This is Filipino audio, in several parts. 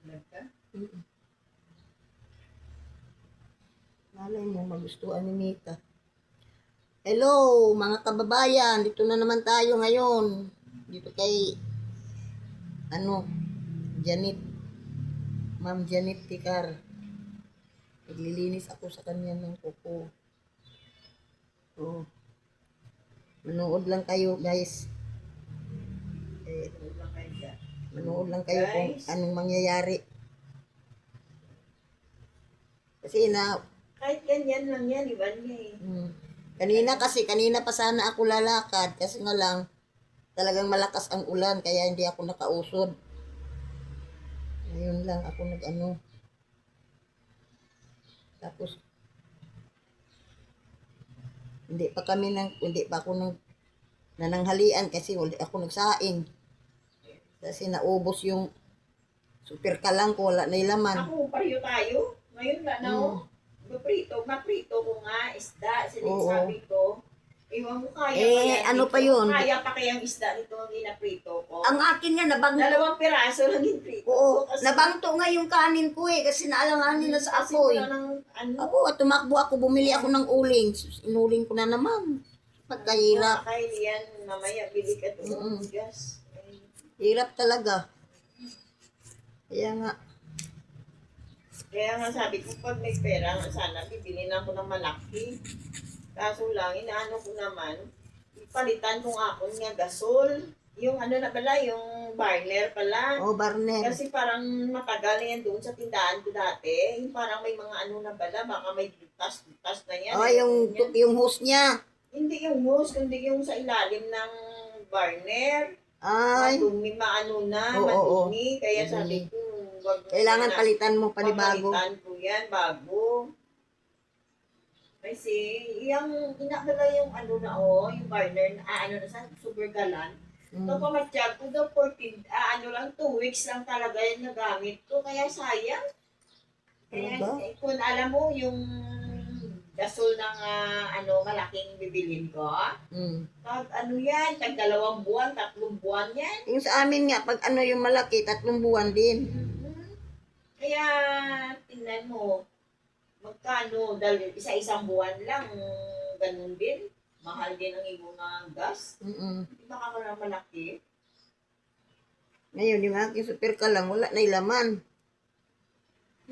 Mm. Malay mo, magustuhan ni Mita. Hello, mga kababayan. Dito na naman tayo ngayon. Dito kay, Janet. Ma'am Janet Tikar. Naglilinis ako sa kanya ng kuko. Oh. Manood lang kayo, guys. Manood lang kayo kung anong mangyayari. Kasi kahit ganyan lang yan, iba niya eh. Kanina pa sana ako lalakad kasi nga lang talagang malakas ang ulan kaya hindi ako nakausod. Ngayon lang ako tapos hindi pa ako nananghalian kasi wala ako nagsaing. Kasi naubos yung super kalang ko, wala na laman. Ako, pareho tayo. Ngayon na, maprito ko nga, isda, sinasabi ko. Ewan mo kaya pa yun? Kaya pa kayang isda nito ang inaprito ko. Ang akin nga nabangto. 2 piraso lang yung prito. Oo, nabangto nga yung kanin ko kasi naalanganin na sa apoy. Tumakbo ako, bumili ako ng uling. Inuling ko na naman. Pagkahirap. Kaya yan, mamaya bili ka doon. Gas. Hirap talaga. Kaya nga sabi ko, pag may pera, sana bibili na ako ng malaki. Kaso lang, inaano ko naman, ipalitan kong ako nga gasol. Yung na pala, yung burner pala. Burner. Kasi parang matagal na yan doon sa tindahan ko dati. Yung parang may mga na pala, baka may butas na yan. Yung hose niya. Hindi yung hose, kundi yung sa ilalim ng burner. Madumi, madumi. Kaya sabi ko, kailangan palitan mo panibago. Palitan ko yan, bago. Kasi, yung inakala yung yung burner, sa super galan. Ito pa matiyag ko daw 14, 2 weeks lang talaga yung nagamit ko. Kaya sayang. Kaya, kung alam mo, yung gasol ng malaking bibilin ko, tag 2 buwan, 3 buwan yan. Yung sa amin nga, pag yung malaki, 3 buwan din. Kaya, tingnan mo, magkano, dahil isa-isang buwan lang, ganun din. Mahal din ang iyong gas. Hindi ba ka lang malaki? Ngayon, yung aking super ka lang, wala na ilaman.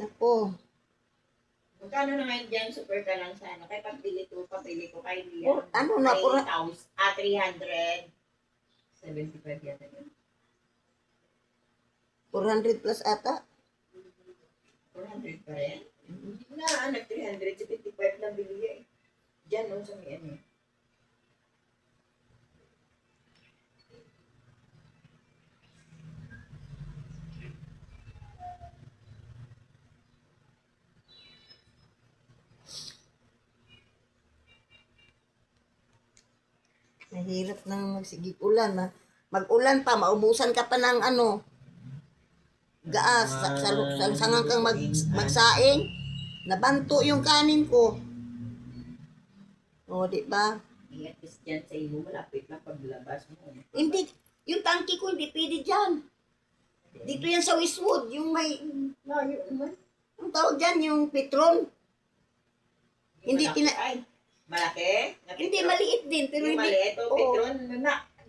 Nako. Magkano na ngayon dyan, super ka lang sana? Kaya pabili ko kay Oh, Lian. 375 yata yun. 400 plus ata. 400 pa rin? Hindi na, 375 na bili eh. Diyan, sa may Mahirap nang magsigig ulan. Mag-ulan pa, maubusan ka pa ng gaas. Sangang kang magsaing. Nabanto yung kanin ko. O, di ba? Ingat kasi dyan sa iyo, malapit na paglabas mo. Hindi, yung tangki ko hindi pwede dyan. Dito yan sa Westwood, yung may, ang tawag dyan, yung Petron. Hindi malaki? Hindi, maliit din. Pero yung hindi, maliit o Petron,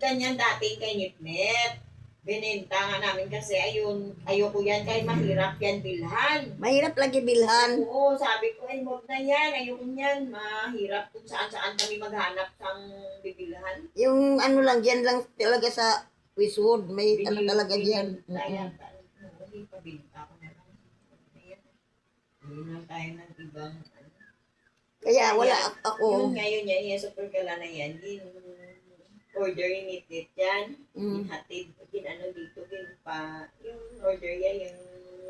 ganyan dati kay Nitnet. Bininta nga namin kasi ayoko yan kahit mahirap yan bilhan. Mahirap lagi bilhan. Oo, sabi ko, wag na yan, ayoko yan. Mahirap kung saan-saan kami maghanap ng bibilhan. Yung lang, dyan lang talaga sa Westwood, may talaga dyan. Hindi pa binta ko na lang. Hindi lang tayo ng ibang Kaya wala ako. Yung ngayon yan, yung super gala na yan, yung order yung Nitnet yan, yung hatid, dito, yung order yan, yung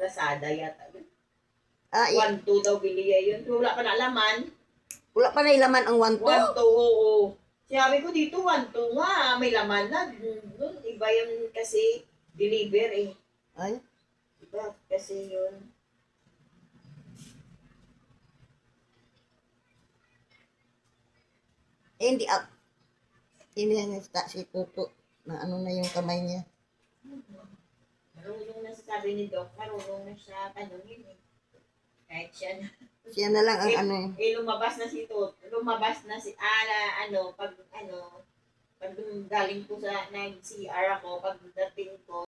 Lazada yata. 1-2 daw bili yun. Wala pa na laman. Wala pa na laman ang 1-2? 1-2, oo. Sabi ko dito, 1-2 nga, may laman na. Iba yung kasi deliver eh. Ay? Iba kasi yun. Hindi yan si Tuto na na yung kamay niya. yung nasasabi ni Doc, marunong na siya tanungin eh. Kahit siya na. Siya na lang ang ano eh. Lumabas na si Tot. Lumabas na si, pag galing ko sa, nag-CR ako, pagdating ko,